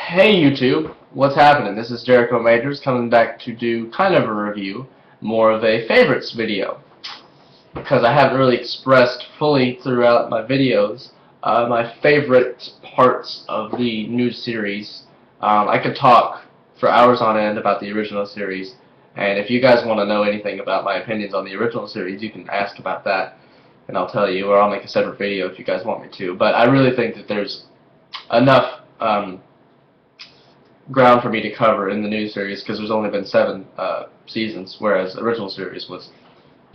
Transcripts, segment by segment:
Hey YouTube, what's happening? This is Jericho Majors coming back to do kind of a review, more of a favorites video, because I haven't really expressed fully throughout my videos my favorite parts of the new series. I could talk for hours on end about the original series, and if you guys want to know anything about my opinions on the original series, you can ask about that, and I'll tell you, or I'll make a separate video if you guys want me to. But I really think that there's enough ground for me to cover in the new series because there's only been 7 seasons, whereas the original series was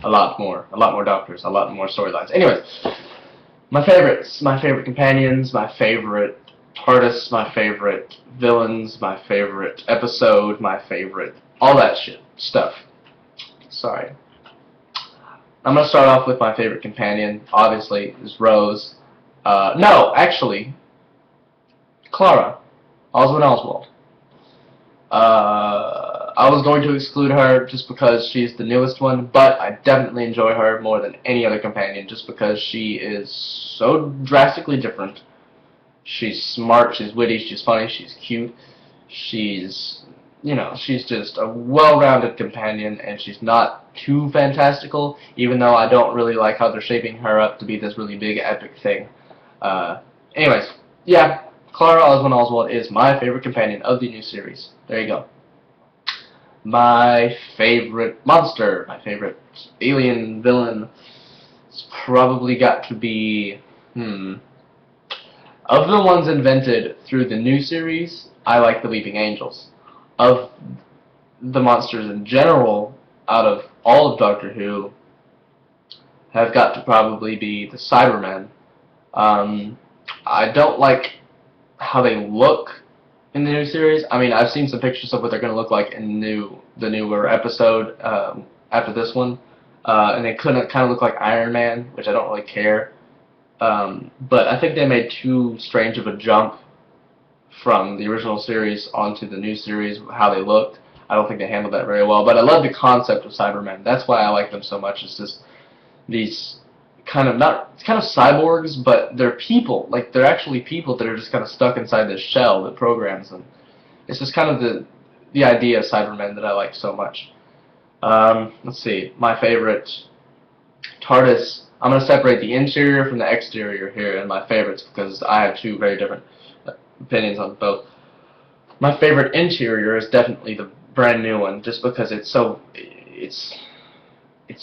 a lot more doctors, a lot more storylines. Anyways, my favorites, my favorite companions, my favorite TARDIS, my favorite villains, my favorite episode, my favorite all that stuff. Sorry. I'm gonna start off with my favorite companion. Obviously, is Rose. No, actually, Clara, Oswald. I was going to exclude her just because she's the newest one, but I definitely enjoy her more than any other companion just because she is so drastically different. She's smart, she's witty, she's funny, she's cute, she's, she's just a well-rounded companion, and she's not too fantastical, even though I don't really like how they're shaping her up to be this really big epic thing. Anyways, yeah, Clara Oswald is my favorite companion of the new series. There you go. My favorite monster, my favorite alien villain, it's probably got to be, of the ones invented through the new series, I like the Weeping Angels. Of the monsters in general, out of all of Doctor Who, have got to probably be the Cybermen. I don't like how they look in the new series. I mean, I've seen some pictures of what they're going to look like in the newer episode after this one, and they kind of look like Iron Man, which I don't really care. But I think they made too strange of a jump from the original series onto the new series, how they looked. I don't think they handled that very well. But I love the concept of Cybermen. That's why I like them so much. It's just these kind of cyborgs, but they're people. Like, they're actually people that are just kind of stuck inside this shell that programs them. It's just kind of the idea of Cybermen that I like so much. Let's see, my favorite TARDIS. I'm going to separate the interior from the exterior here in my favorites because I have 2 very different opinions on both. My favorite interior is definitely the brand new one, just because it's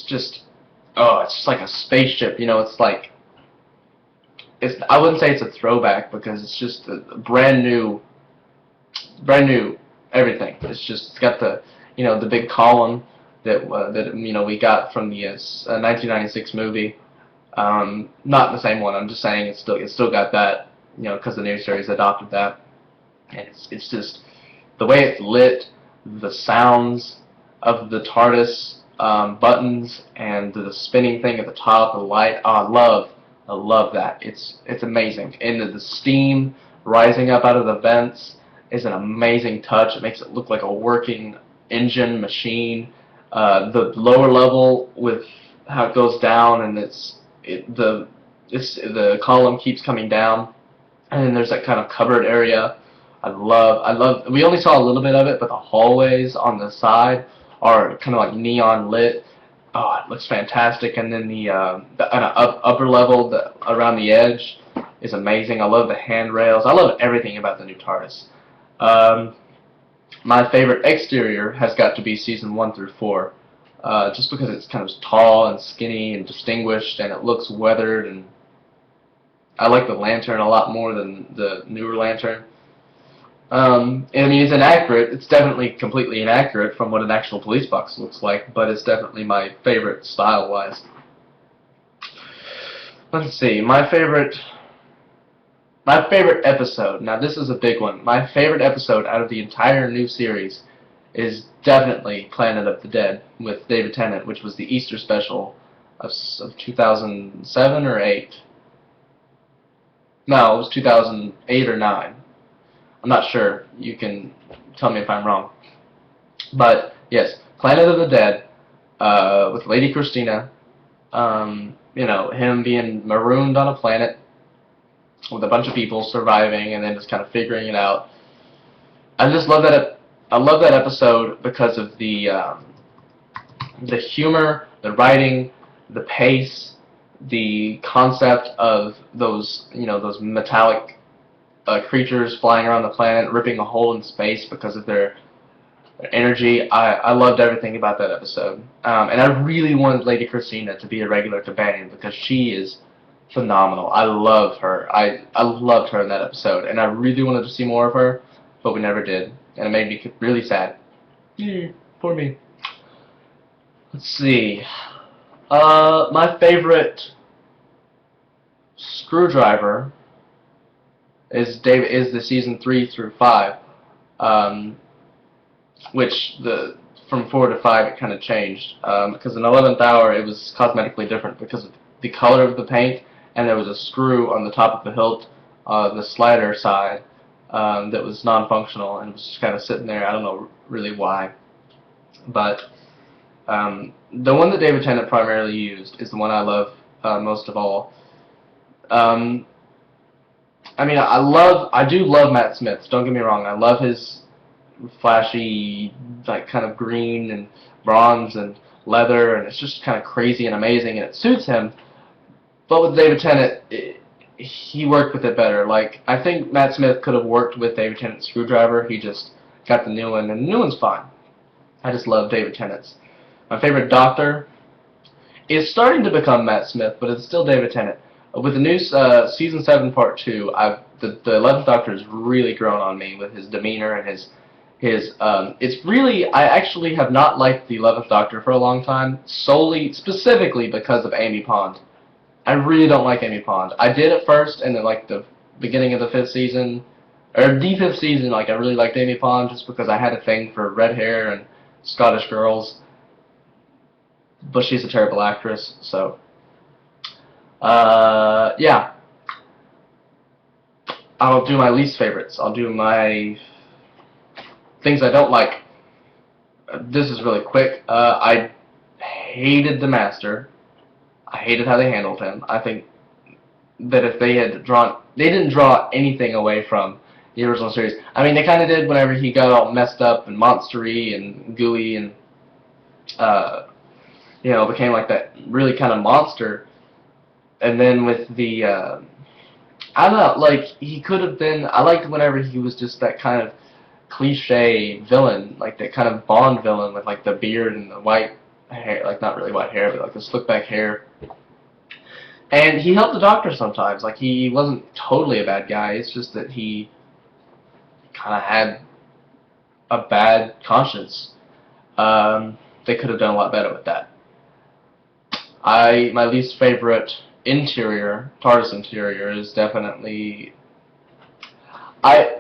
just like a spaceship, it's like, I wouldn't say it's a throwback because it's just a brand new everything. It's got the big column that we got from the 1996 movie. Not the same one. I'm just saying it's still got that, because the new series adopted that. And it's just the way it's lit, the sounds of the TARDIS buttons and the spinning thing at the top, the light. Oh, I love that. It's amazing. And the steam rising up out of the vents is an amazing touch. It makes it look like a working engine machine. The lower level with how it goes down, and the column keeps coming down, and then there's that kind of cupboard area. I love. We only saw a little bit of it, but the hallways on the side are kind of like neon lit. Oh, it looks fantastic. And then the upper level around the edge is amazing. I love the handrails. I love everything about the new TARDIS. My favorite exterior has got to be season 1 through 4, just because it's kind of tall and skinny and distinguished, and it looks weathered. And I like the lantern a lot more than the newer lantern. I mean, it's inaccurate. It's definitely completely inaccurate from what an actual police box looks like, but it's definitely my favorite style-wise. Let's see, my favorite episode. Now, this is a big one. My favorite episode out of the entire new series is definitely Planet of the Dead with David Tennant, which was the Easter special of 2007 or 8. No, it was 2008 or 9. I'm not sure. You can tell me if I'm wrong. But yes, Planet of the Dead with Lady Christina. Him being marooned on a planet with a bunch of people surviving and then just kind of figuring it out. I just love that. I love that episode because of the humor, the writing, the pace, the concept of those those metallic creatures flying around the planet, ripping a hole in space because of their energy. I loved everything about that episode, and I really wanted Lady Christina to be a regular companion because she is phenomenal. I love her. I loved her in that episode, and I really wanted to see more of her, but we never did, and it made me really sad. Poor me. Let's see. My favorite Screwdriver is the season 3 through 5, which from 4 to 5 it kind of changed because in 11th Hour it was cosmetically different because of the color of the paint, and there was a screw on the top of the hilt, the slider side, that was non-functional and it was just kind of sitting there. I don't know really why, but the one that David Tennant primarily used is the one I love most of all. I mean, I do love Matt Smith. Don't get me wrong. I love his flashy, like kind of green and bronze and leather, and it's just kind of crazy and amazing, and it suits him. But with David Tennant, he worked with it better. Like, I think Matt Smith could have worked with David Tennant's Screwdriver. He just got the new one, and the new one's fine. I just love David Tennant's. My favorite Doctor is starting to become Matt Smith, but it's still David Tennant. With the new season 7 part 2, the 11th Doctor has really grown on me with his demeanor and his it's really, I actually have not liked the 11th Doctor for a long time, specifically because of Amy Pond. I really don't like Amy Pond. I did at first, and then like the beginning of the 5th season, or the 5th season, like I really liked Amy Pond just because I had a thing for red hair and Scottish girls. But she's a terrible actress, so yeah. I'll do my least favorites. I'll do my things I don't like. This is really quick. I hated the Master. I hated how they handled him. I think that if they didn't draw anything away from the original series. I mean, they kind of did whenever he got all messed up and monstery and gooey and became like that really kind of monster. And then with the I don't know, like he could have been. I liked whenever he was just that kind of cliche villain, like that kind of Bond villain with like the beard and the white hair, like not really white hair, but like the slick back hair. And he helped the Doctor sometimes. Like he wasn't totally a bad guy. It's just that he kind of had a bad conscience. They could have done a lot better with that. My least favorite TARDIS interior is definitely. I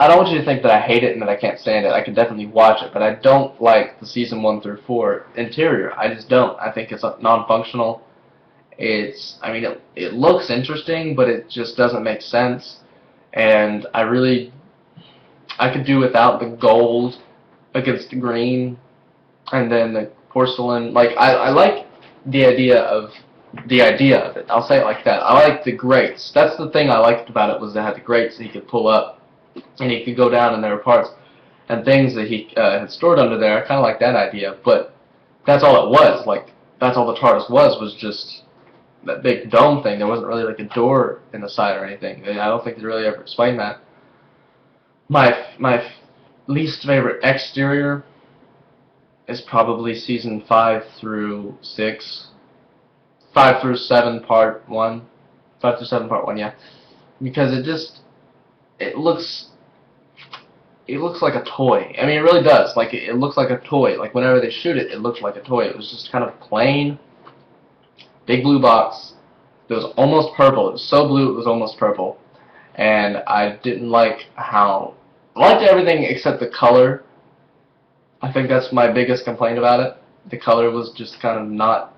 don't want you to think that I hate it and that I can't stand it. I can definitely watch it, but I don't like the season 1 through 4 interior. I just don't. I think it's non-functional. It looks interesting, but it just doesn't make sense. And I could do without the gold against the green, and then the porcelain. Like I like the idea of it. I'll say it like that. I like the grates. That's the thing I liked about it, was they had the grates that he could pull up, and he could go down, and there were parts and things that he had stored under there. I kind of like that idea, but that's all it was. Like that's all the TARDIS was just that big dome thing. There wasn't really like a door in the side or anything. I don't think they really ever explained that. My least favorite exterior is probably season 5 through 6. 5 through 7 part 1. 5 through 7 part 1, yeah. Because it looks like a toy. I mean, it really does. Like, it looks like a toy. Like, whenever they shoot it, it looks like a toy. It was just kind of plain, big blue box. It was almost purple. It was so blue it was almost purple. And I didn't like how... I liked everything except the color. I think that's my biggest complaint about it. The color was just kind of not...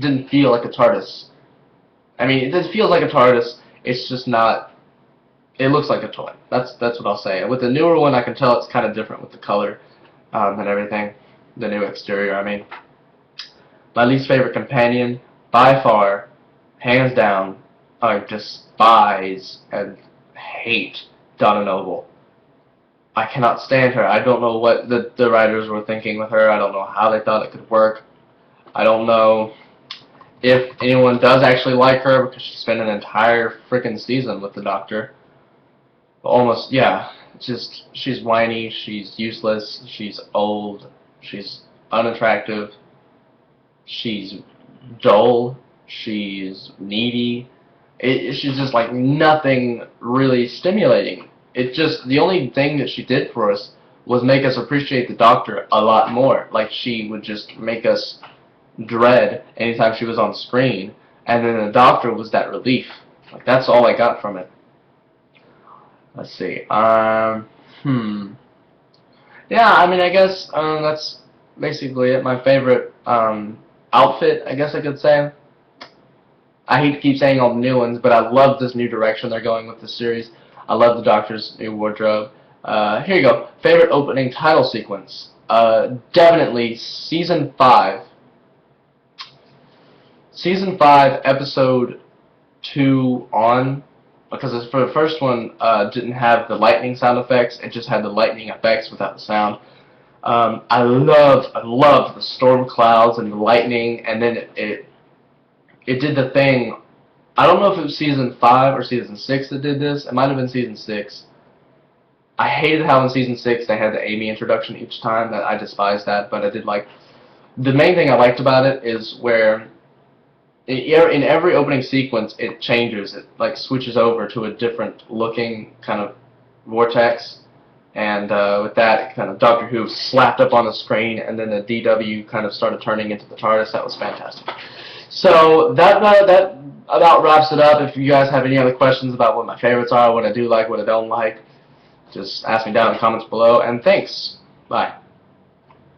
didn't feel like a TARDIS. I mean, it feels like a TARDIS. It's just not... It looks like a toy. That's what I'll say. With the newer one, I can tell it's kind of different with the color and everything. The new exterior, I mean. My least favorite companion, by far, hands down, I despise and hate Donna Noble. I cannot stand her. I don't know what the writers were thinking with her. I don't know how they thought it could work. I don't know if anyone does actually like her because she spent an entire freaking season with the Doctor. Almost, yeah. Just, she's whiny, she's useless, she's old, she's unattractive, she's dull, she's needy. She's just like nothing really stimulating. It just, the only thing that she did for us was make us appreciate the Doctor a lot more. Like, she would just make us dread anytime she was on screen, and then the Doctor was that relief. Like, that's all I got from it. Let's see. Yeah, I mean, I guess that's basically it. My favorite outfit, I guess I could say. I hate to keep saying all the new ones, but I love this new direction they're going with this series. I love the Doctor's new wardrobe. Here you go. Favorite opening title sequence. Definitely Season 5. Season 5, Episode 2 on, because for the first one, didn't have the lightning sound effects. It just had the lightning effects without the sound. I loved the storm clouds and the lightning, and then it did the thing. I don't know if it was Season 5 or Season 6 that did this. It might have been Season 6. I hated how in Season 6 they had the Amy introduction each time. That I despised that, but I did like. The main thing I liked about it is where in every opening sequence it changes. It like switches over to a different looking kind of vortex. And with that, kind of Doctor Who slapped up on the screen, and then the DW kind of started turning into the TARDIS. That was fantastic. So that about wraps it up. If you guys have any other questions about what my favorites are, what I do like, what I don't like, just ask me down in the comments below. And thanks. Bye.